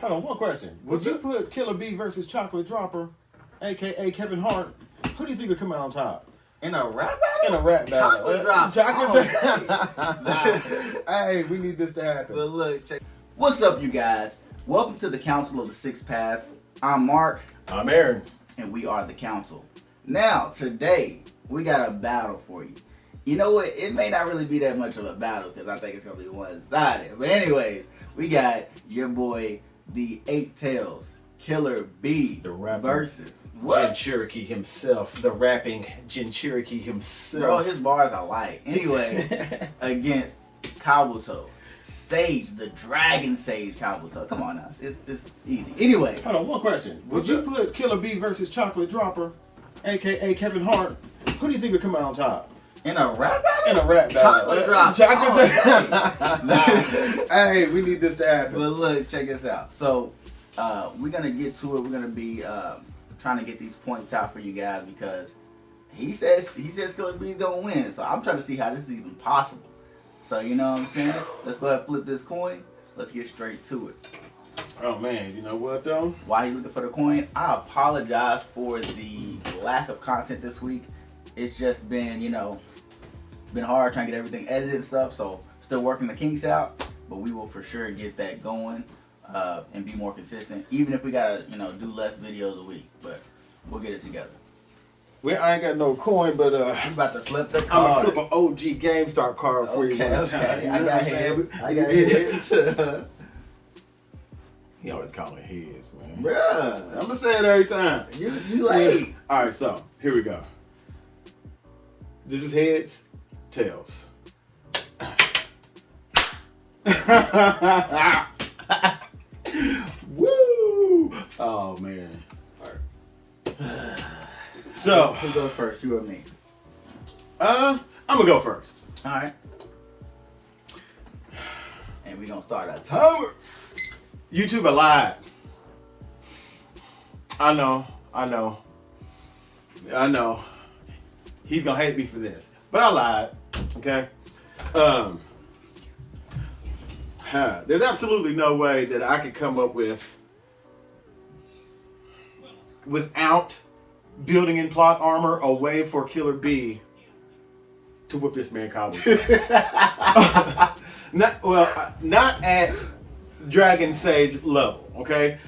Hold on, one question. Would you put Killer Bee versus Chocolate Dropper, aka Kevin Hart? Who do you think would come out on top? In a rap battle? In a rap battle. Chocolate Chocolate. Hey, we need this to happen. But look, check. What's up, you guys? Welcome to the Council of the Six Paths. I'm Mark. I'm Aaron. And we are the Council. Now, today, we got a battle for you. You know what? It may not really be that much of a battle because I think it's going to be one-sided. But anyways, we got your boy, the Tails Killer Bee, the rapper versus Jinchuriki himself, the rapping Jinchuriki himself. Bro, his bars I like. Anyway, against Kabuto, Sage, the Dragon Sage Kabuto. Come on now, it's easy. Anyway, hold on, one question. Would you put Killer Bee versus Chocolate Dropper, aka Kevin Hart? Who do you think would come out on top? In a rap battle? In a rap battle. Chocolate Hey, we need this to happen. But look, check this out. So, we're going to get to it. We're going to be trying to get these points out for you guys because he says Killer Bee's going to win. So, I'm trying to see how this is even possible. So, you know what I'm saying? Let's go ahead and flip this coin. Let's get straight to it. Oh, man. You know what, though? While you're looking for the coin, I apologize for the lack of content this week. It's just been, been hard trying to get everything edited and stuff, so still working the kinks out, but we will for sure get that going and be more consistent, even if we gotta do less videos a week, but we'll get it together. Well, I ain't got no coin, but I'm about to flip the I'm card. gonna flip an OG GameStar card for you. Okay. I got heads. He always calling heads, man. Bruh, I'm gonna say it every time. You late. All right, so here we go. This is heads, tails. Woo! Oh man. All right. So who goes first? You or me? I'm gonna go first. All right. And we gonna start our timer. YouTube, I lied. I know. He's gonna hate me for this, but I lied. Okay. There's absolutely no way that I could come up without building in plot armor a way for Killer Bee to whip this man Kabuto. Not at Dragon Sage level. Okay.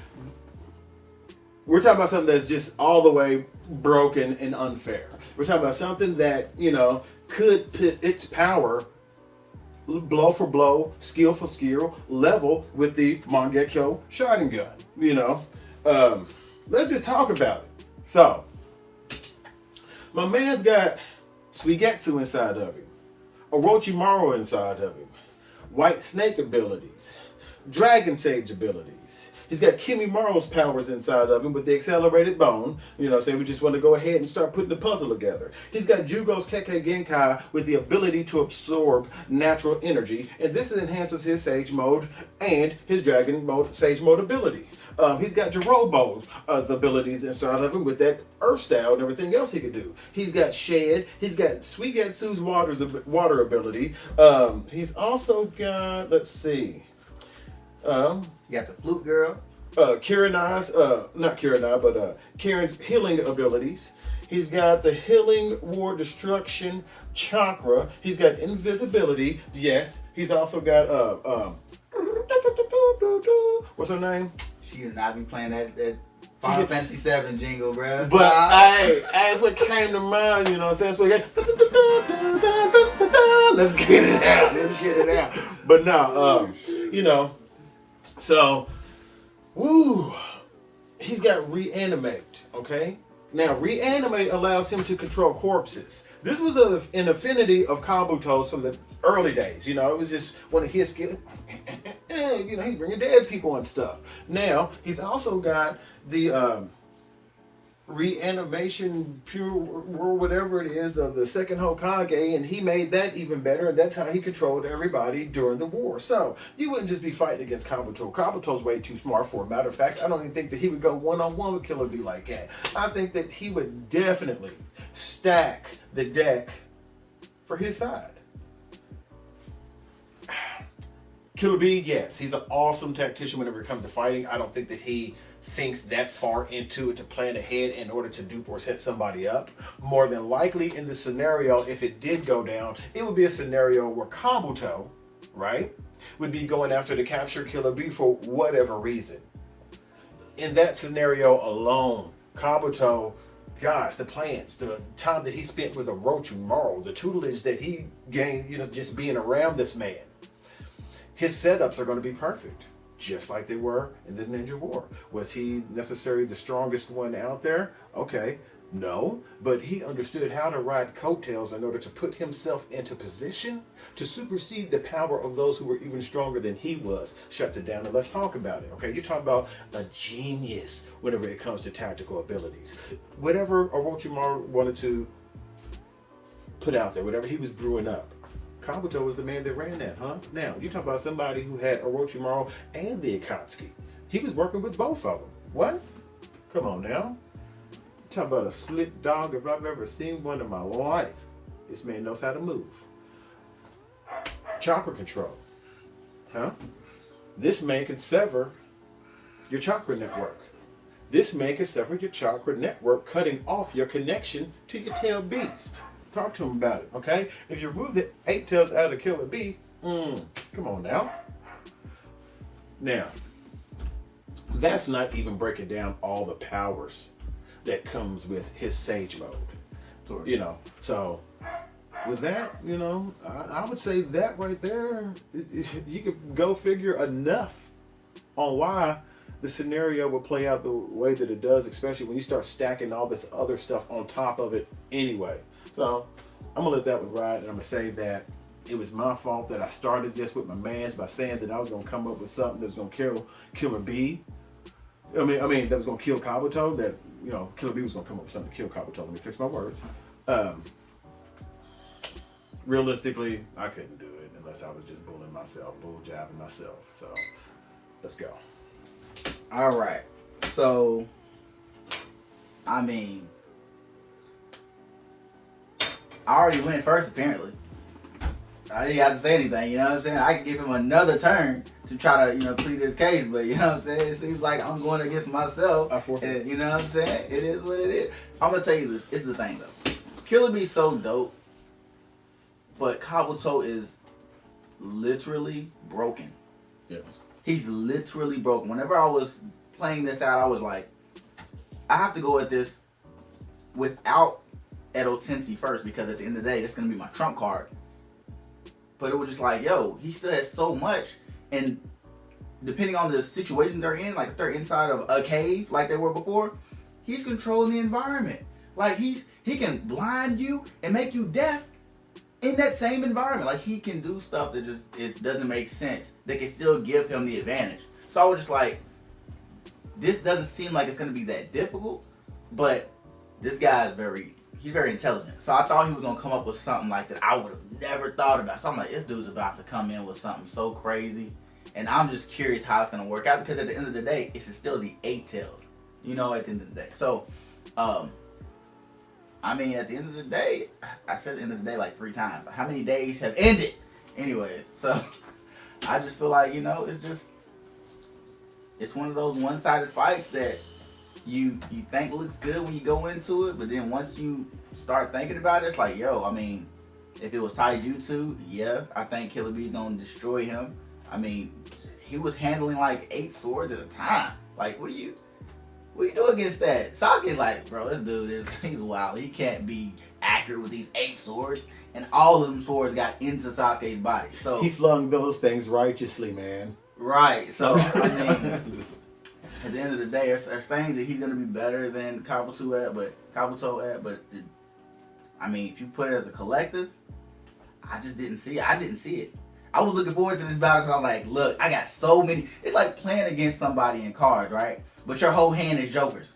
We're talking about something that's just all the way broken and unfair. We're talking about something that, could pit its power blow for blow, skill for skill, level with the Mangekyo Sharingan. Let's just talk about it. So, my man's got Suigetsu inside of him, Orochimaru inside of him, White Snake abilities, Dragon Sage abilities. He's got Kimimura's powers inside of him with the accelerated bone. We just want to go ahead and start putting the puzzle together. He's got Jugo's Kekkei Genkai with the ability to absorb natural energy. And this enhances his Sage Mode and his Dragon Mode, Sage Mode ability. He's got Jirobo's abilities inside of him with that Earth Style and everything else he could do. He's got Shed. He's got Suigetsu's water ability. He's also got, let's see. You got the Flute Girl. Kirinai's, not Kirinai, but Karen's healing abilities. He's got the Healing War Destruction Chakra. He's got Invisibility. Yes. He's also got, what's her name? She did not be playing that Final Fantasy VII jingle, bruh. But, hey, that's what came to mind, That's what let's get it out. But no, so, woo, he's got Reanimate, okay? Now, Reanimate allows him to control corpses. This was an affinity of Kabuto's from the early days, it was just one of his skills. He's bringing dead people and stuff. Now, he's also got the Reanimation Pure, or whatever it is, the second Hokage, and he made that even better, and that's how he controlled everybody during the war. So, you wouldn't just be fighting against Kabuto. Kabuto's way too smart, for a matter of fact. I don't even think that he would go one-on-one with Killer Bee like that. I think that he would definitely stack the deck for his side. Killer Bee, yes, he's an awesome tactician whenever it comes to fighting. I don't think that he thinks that far into it to plan ahead in order to dupe or set somebody up. More than likely, in the scenario, if it did go down, it would be a scenario where Kabuto, right, would be going after to capture Killer Bee for whatever reason. In that scenario alone, Kabuto, gosh, the plans, the time that he spent with Orochimaru, the tutelage that he gained, just being around this man, his setups are going to be perfect, just like they were in the Ninja War. Was he necessarily the strongest one out there? Okay, no, but he understood how to ride coattails in order to put himself into position to supersede the power of those who were even stronger than he was. Shuts it down and let's talk about it, okay? You're talking about a genius whenever it comes to tactical abilities. Whatever Orochimaru wanted to put out there, whatever he was brewing up, Kabuto was the man that ran that, huh? Now, you talk about somebody who had Orochimaru and the Akatsuki. He was working with both of them. What? Come on now. Talk about a slick dog if I've ever seen one in my life. This man knows how to move. Chakra control. Huh? This man can sever your chakra network. This man can sever your chakra network, cutting off your connection to your tail beast. Talk to him about it, okay? If you remove the 8 tails out of Killer Bee, come on now. Now, that's not even breaking down all the powers that comes with his Sage Mode. So with that, I would say that right there, you could go figure enough on why the scenario will play out the way that it does, especially when you start stacking all this other stuff on top of it anyway. So I'm gonna let that one ride, and I'm gonna say that it was my fault that I started this with my mans by saying that I was gonna come up with something that was gonna kill Killer Bee. I mean that was gonna kill Kabuto. That Killer Bee was gonna come up with something to kill Kabuto. Let me fix my words. Realistically, I couldn't do it unless I was just bullying myself, bull jabbing myself. So let's go. All right. So, I mean, I already went first, apparently. I didn't have to say anything, you know what I'm saying? I could give him another turn to try to, plead his case, but you know what I'm saying? It seems like I'm going against myself. And, you know what I'm saying? It is what it is. I'm going to tell you this. It's the thing, though. Killer Bee's so dope, but Kabuto is literally broken. Yes. He's literally broken. Whenever I was playing this out, I was like, I have to go at this without Edo Tensei first, because at the end of the day, that's going to be my trump card. But it was just like, yo, he still has so much. And depending on the situation they're in, like if they're inside of a cave like they were before, he's controlling the environment. Like he can blind you and make you deaf in that same environment. Like he can do stuff that just doesn't make sense. That can still give him the advantage. So I was just like, this doesn't seem like it's going to be that difficult. But this guy is he's very intelligent. So I thought he was going to come up with something like that I would have never thought about. So I'm like, this dude's about to come in with something so crazy. And I'm just curious how it's going to work out, because at the end of the day, it's still the 8 tails. At the end of the day. So, I mean, at the end of the day, I said the end of the day like 3 times. How many days have ended? Anyways, so I just feel like, it's one of those one-sided fights that you think looks good when you go into it, but then once you start thinking about it, it's like, yo, I mean, if it was taijutsu, yeah, I think Killer Bee's gonna destroy him. I mean, he was handling like 8 swords at a time. Like, what do you do against that? Sasuke's like, bro, this dude he's wild. He can't be accurate with these 8 swords, and all of them swords got into Sasuke's body. So he flung those things righteously, man. Right. So I mean, at the end of the day, there's things that he's gonna be better than Kabuto at. But I mean, if you put it as a collective, I just didn't see it. I didn't see it. I was looking forward to this battle because I was like, look, I got so many. It's like playing against somebody in cards, right? But your whole hand is jokers.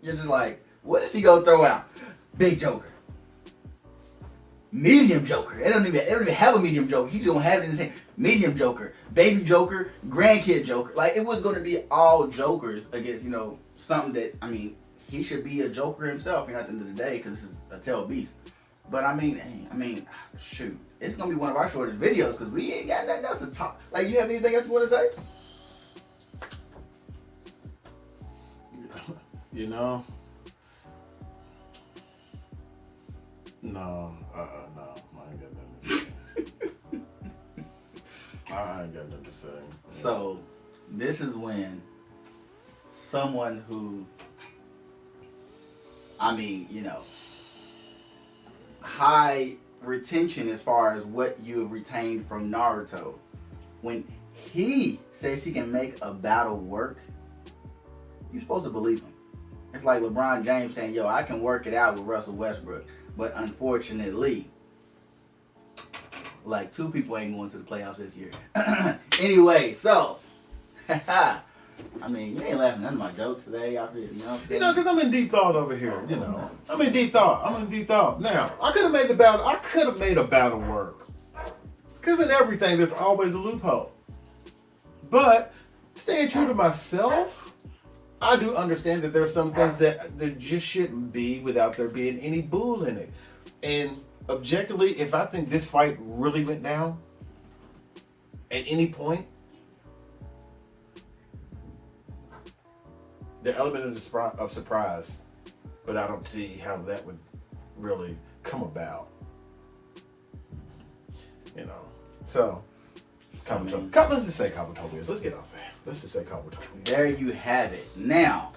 You're just like, what is he gonna throw out? Big joker. Medium joker. They don't even have a medium joker. He's gonna have it in his hand. Medium joker, baby joker, grandkid joker. Like, it was gonna be all jokers against, something that, I mean, he should be a joker himself, at the end of the day, because this is a tail beast. But I mean, shoot. it's gonna be one of our shortest videos because we ain't got nothing else to talk. Like, you have anything else you want to say? You know? No, no, I ain't got nothing to say. I ain't got nothing to say. So, this is when someone who, I mean, you know, high retention as far as what you have retained from Naruto, when he says he can make a battle work, you're supposed to believe him. It's like LeBron James saying, yo, I can work it out with Russell Westbrook, but unfortunately, like, 2 people ain't going to the playoffs this year. Anyway, so, I mean, you ain't laughing at none of my jokes today. I feel, you know what I'm saying? You know, because I'm in deep thought over here, you know. I'm in deep thought. Now, I could have made a battle work. Because in everything, there's always a loophole. But, staying true to myself, I do understand that there's some things that there just shouldn't be without there being any bull in it. And objectively, if I think this fight really went down at any point, the element of surprise, but I don't see how that would really come about. You know, so Kabuto. Let's just say Kabuto is. Let's get off there. Let's just say Kabuto is. There you have it. Now,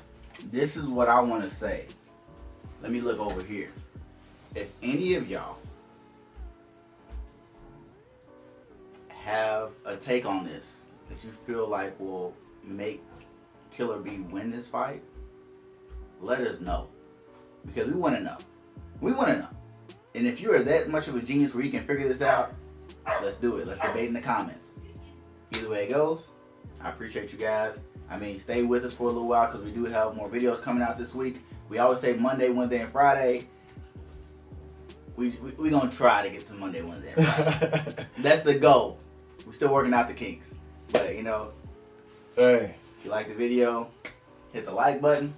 this is what I want to say. Let me look over here. If any of y'all have a take on this that you feel like will make Killer Bee win this fight, let us know. Because we want to know. We want to know. And if you are that much of a genius where you can figure this out, let's do it. Let's debate in the comments. Either way it goes, I appreciate you guys. I mean, stay with us for a little while because we do have more videos coming out this week. We always say Monday, Wednesday, and Friday. We gonna try to get to Monday, Wednesday, and Friday. That's the goal. We're still working out the kinks. But, you know, hey, if you like the video, hit the like button.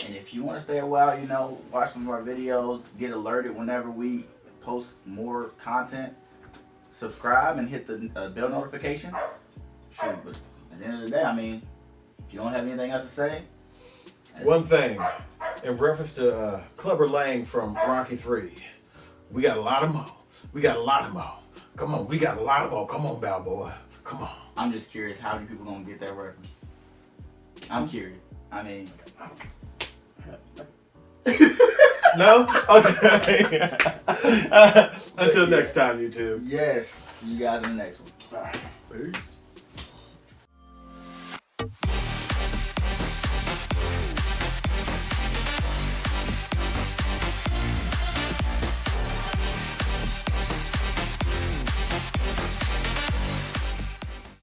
And if you want to stay a while, you know, watch some of our videos, get alerted whenever we post more content, subscribe and hit the bell notification. Shoot, but at the end of the day, I mean, if you don't have anything else to say. One thing, in reference to Clubber Lang from Rocky 3, we got a lot of more. Come on, we got a lot of more. Come on, Balboa. Come on. I'm just curious, how many people gonna get that reference? I'm curious. I mean, no? Okay. Until next time, YouTube. Yes. See you guys in the next one. Peace.